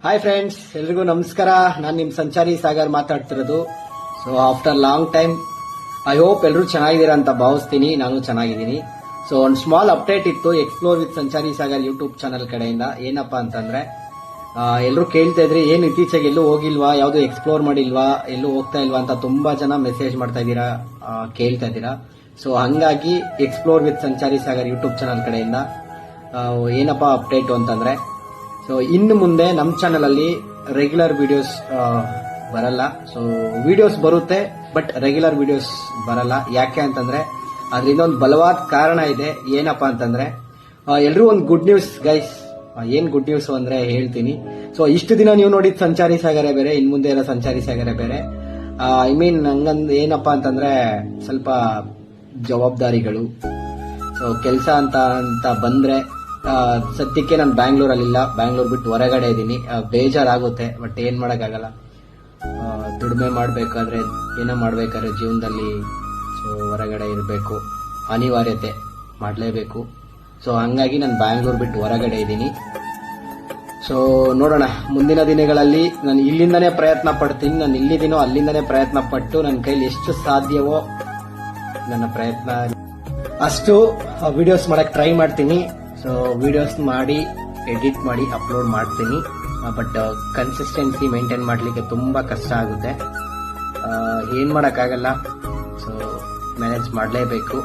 Hi friends, ಎಲ್ರಿಗೂ ನಮಸ್ಕಾರ. ನಾನು ನಿಮ್ಮ ಸಂಚಾರಿ ಸಾಗರ್ ಮಾತಾಡ್ತಿರೋದು. So after long time I hope ಎಲ್ಲರೂ ಚೆನ್ನಾಗಿದ್ದೀರಾ ಅಂತ ಭಾವಿಸ್ತೀನಿ. ನಾನು ಚೆನ್ನಾಗಿದ್ದೀನಿ. ಸೊ ಒಂದು ಸ್ಮಾಲ್ ಅಪ್ಡೇಟ್ ಇತ್ತು ಎಕ್ಸ್ಪ್ಲೋರ್ ವಿತ್ ಸಂಚಾರಿ ಸಾಗರ್ ಯೂಟ್ಯೂಬ್ ಚಾನಲ್ ಕಡೆಯಿಂದ. ಏನಪ್ಪಾ ಅಂತಂದ್ರೆ ಎಲ್ಲರೂ ಕೇಳ್ತಾ ಇದ್ರಿ, ಏನ್ ಇತ್ತೀಚೆಗೆ ಎಲ್ಲೂ ಹೋಗಿಲ್ವಾ, ಯಾವ್ದು ಎಕ್ಸ್ಪ್ಲೋರ್ ಮಾಡಿಲ್ವಾ, ಎಲ್ಲೂ ಹೋಗ್ತಾ ಇಲ್ವಾ ಅಂತ ತುಂಬಾ ಜನ ಮೆಸೇಜ್ ಮಾಡ್ತಾ ಇದ್ದೀರಾ, ಕೇಳ್ತಾ ಇದ್ದೀರಾ. ಸೊ ಹಂಗಾಗಿ ಎಕ್ಸ್ಪ್ಲೋರ್ ವಿತ್ ಸಂಚಾರಿ ಸಾಗರ್ ಯೂಟ್ಯೂಬ್ ಚಾನಲ್ ಕಡೆಯಿಂದ ಏನಪ್ಪಾ ಅಪ್ಡೇಟ್ ಅಂತಂದ್ರೆ, ಸೊ ಇನ್ನು ಮುಂದೆ ನಮ್ಮ ಚಾನಲ್ ಅಲ್ಲಿ ರೆಗ್ಯುಲರ್ ವಿಡಿಯೋಸ್ ಬರಲ್ಲ. ಸೊ ವಿಡಿಯೋಸ್ ಬರುತ್ತೆ, ಬಟ್ ರೆಗ್ಯುಲರ್ ವಿಡಿಯೋಸ್ ಬರಲ್ಲ. ಯಾಕೆ ಅಂತಂದ್ರೆ ಅದರಿಂದ ಒಂದು ಬಲವಾದ ಕಾರಣ ಇದೆ. ಏನಪ್ಪಾ ಅಂತಂದ್ರೆ ಎಲ್ರೂ ಒಂದು ಗುಡ್ ನ್ಯೂಸ್ ಗೈಸ್. ಏನ್ ಗುಡ್ ನ್ಯೂಸ್ ಅಂದ್ರೆ ಹೇಳ್ತೀನಿ. ಸೊ ಇಷ್ಟು ದಿನ ನೀವು ನೋಡಿದ ಸಂಚಾರಿ ಸಾಗರೇ ಬೇರೆ, ಇನ್ ಮುಂದೆ ಇರೋ ಸಂಚಾರಿ ಸಾಗರೇ ಬೇರೆ. ಐ ಮೀನ್ ನಂಗಂದ್ ಏನಪ್ಪಾ ಅಂತಂದ್ರೆ ಸ್ವಲ್ಪ ಜವಾಬ್ದಾರಿಗಳು, ಸೊ ಕೆಲಸ ಅಂತ ಬಂದ್ರೆ ಸದ್ಯಕ್ಕೆ ನಾನು ಬ್ಯಾಂಗ್ಳೂರಲ್ಲಿಲ್ಲ, ಬ್ಯಾಂಗ್ಳೂರ್ ಬಿಟ್ಟು ಹೊರಗಡೆ ಇದ್ದೀನಿ. ಬೇಜಾರಾಗುತ್ತೆ, ಬಟ್ ಏನ್ ಮಾಡಕ್ಕಾಗಲ್ಲ. ದುಡಿಮೆ ಮಾಡ್ಬೇಕಾದ್ರೆ ಏನೋ ಮಾಡ್ಬೇಕಾದ್ರೆ ಜೀವನದಲ್ಲಿ ಸೊ ಹೊರಗಡೆ ಇರಬೇಕು, ಅನಿವಾರ್ಯತೆ ಮಾಡಲೇಬೇಕು. ಸೊ ಹಂಗಾಗಿ ನಾನು ಬ್ಯಾಂಗ್ಳೂರ್ ಬಿಟ್ಟು ಹೊರಗಡೆ ಇದ್ದೀನಿ. ಸೊ ನೋಡೋಣ, ಮುಂದಿನ ದಿನಗಳಲ್ಲಿ ನಾನು ಇಲ್ಲಿಂದನೇ ಪ್ರಯತ್ನ ಪಡ್ತೀನಿ. ನಾನು ಇಲ್ಲಿದ್ದೀನೋ ಅಲ್ಲಿಂದನೇ ಪ್ರಯತ್ನ ಪಟ್ಟು ನನ್ನ ಕೈಲಿ ಎಷ್ಟು ಸಾಧ್ಯವೋ ನನ್ನ ಪ್ರಯತ್ನ ಅಷ್ಟು ವಿಡಿಯೋಸ್ ಮಾಡಕ್ ಟ್ರೈ ಮಾಡ್ತೀನಿ. ಸೊ ವಿಡಿಯೋಸ್ ಮಾಡಿ ಎಡಿಟ್ ಮಾಡಿ ಅಪ್ಲೋಡ್ ಮಾಡ್ತೀನಿ, ಬಟ್ ಕನ್ಸಿಸ್ಟೆನ್ಸಿ ಮೇಂಟೈನ್ ಮಾಡಲಿಕ್ಕೆ ತುಂಬಾ ಕಷ್ಟ ಆಗುತ್ತೆ. ಏನ್ ಮಾಡೋಕ್ಕಾಗಲ್ಲ. ಸೊ ಮ್ಯಾನೇಜ್ ಮಾಡಲೇಬೇಕು.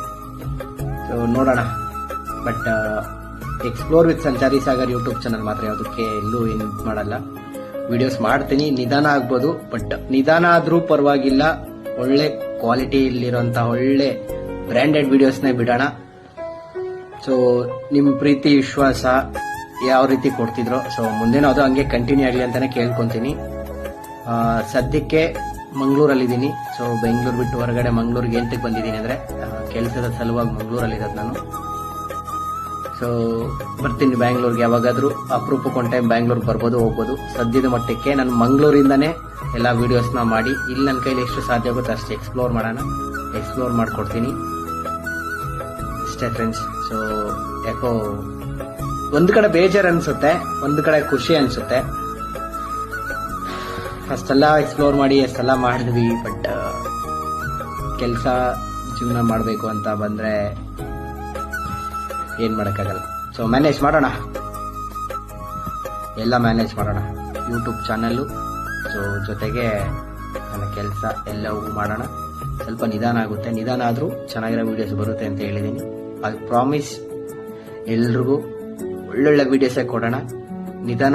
ಸೊ ನೋಡೋಣ. ಬಟ್ ಎಕ್ಸ್ಪ್ಲೋರ್ ವಿತ್ ಸಂಚಾರಿ ಸಾಗರ್ ಯೂಟ್ಯೂಬ್ ಚಾನಲ್ ಮಾತ್ರ ಯಾವುದಕ್ಕೆ ಎಲ್ಲೂ ಏನು ಮಾಡಲ್ಲ. ವಿಡಿಯೋಸ್ ಮಾಡ್ತೀನಿ, ನಿಧಾನ ಆಗ್ಬೋದು, ಬಟ್ ನಿಧಾನ ಆದ್ರೂ ಪರವಾಗಿಲ್ಲ. ಒಳ್ಳೆ ಕ್ವಾಲಿಟಿ ಇಲ್ಲಿರೋಂಥ ಒಳ್ಳೆ ಬ್ರ್ಯಾಂಡೆಡ್ ವಿಡಿಯೋಸ್ನೇ ಬಿಡೋಣ. ಸೊ ನಿಮ್ಮ ಪ್ರೀತಿ ವಿಶ್ವಾಸ ಯಾವ ರೀತಿ ಕೊಡ್ತಿದ್ರು, ಸೊ ಮುಂದೇನೂ ಅದು ಹಂಗೆ ಕಂಟಿನ್ಯೂ ಆಗಲಿ ಅಂತಾನೆ ಕೇಳ್ಕೊಂತೀನಿ. ಸದ್ಯಕ್ಕೆ ಮಂಗಳೂರಲ್ಲಿದ್ದೀನಿ. ಸೊ ಬೆಂಗಳೂರು ಬಿಟ್ಟು ಹೊರಗಡೆ ಮಂಗಳೂರಿಗೆ ಎಂತಕ್ಕೆ ಬಂದಿದ್ದೀನಿ ಅಂದ್ರೆ ಕೆಲಸದ ಸಲುವಾಗಿ ಮಂಗಳೂರಲ್ಲಿರೋದು ನಾನು. ಸೊ ಬರ್ತೀನಿ ಬ್ಯಾಂಗ್ಳೂರ್ಗೆ ಯಾವಾಗಾದ್ರೂ. ಅಪರೂಪಕ್ಕೆ ಒಂದು ಟೈಮ್ ಬ್ಯಾಂಗ್ಳೂರ್ಗೆ ಬರ್ಬೋದು, ಹೋಗ್ಬೋದು. ಸದ್ಯದ ಮಟ್ಟಕ್ಕೆ ನಾನು ಮಂಗಳೂರಿಂದನೇ ಎಲ್ಲ ವಿಡಿಯೋಸ್ನ ಮಾಡಿ ಇಲ್ಲಿ ನನ್ನ ಕೈಲಿ ಎಷ್ಟು ಸಾಧ್ಯ ಆಗುತ್ತೆ ಅಷ್ಟು ಎಕ್ಸ್ಪ್ಲೋರ್ ಮಾಡೋಣ, ಎಕ್ಸ್ಪ್ಲೋರ್ ಮಾಡ್ಕೊಡ್ತೀನಿ ಅಷ್ಟೇ ಫ್ರೆಂಡ್ಸ್. ಸೊ ಯಾಕೋ ಒಂದು ಕಡೆ ಬೇಜಾರು ಅನ್ಸುತ್ತೆ, ಒಂದು ಕಡೆ ಖುಷಿ ಅನ್ಸುತ್ತೆ. ಅಷ್ಟೆಲ್ಲ ಎಕ್ಸ್ಪ್ಲೋರ್ ಮಾಡಿ ಅಷ್ಟೆಲ್ಲ ಮಾಡಿದ್ವಿ, ಬಟ್ ಕೆಲಸ ಜೀವನ ಮಾಡಬೇಕು ಅಂತ ಬಂದ್ರೆ ಏನ್ ಮಾಡೋಕ್ಕಾಗಲ್ಲ. ಸೊ ಮ್ಯಾನೇಜ್ ಮಾಡೋಣ, ಎಲ್ಲ ಮ್ಯಾನೇಜ್ ಮಾಡೋಣ. ಯೂಟ್ಯೂಬ್ ಚಾನಲ್ಲು, ಸೊ ಜೊತೆಗೆ ನನ್ನ ಕೆಲಸ ಎಲ್ಲವೂ ಮಾಡೋಣ. ಸ್ವಲ್ಪ ನಿಧಾನ ಆಗುತ್ತೆ, ನಿಧಾನ ಆದರೂ ಚೆನ್ನಾಗಿರೋ ವಿಡಿಯೋಸ್ ಬರುತ್ತೆ ಅಂತ ಹೇಳಿದ್ದೀನಿ. ಅದು ಪ್ರಾಮಿಸ್. ಎಲ್ರಿಗೂ ಒಳ್ಳೊಳ್ಳೆ ವಿಡಿಯೋಸೇ ಕೊಡೋಣ. ನಿಧಾನ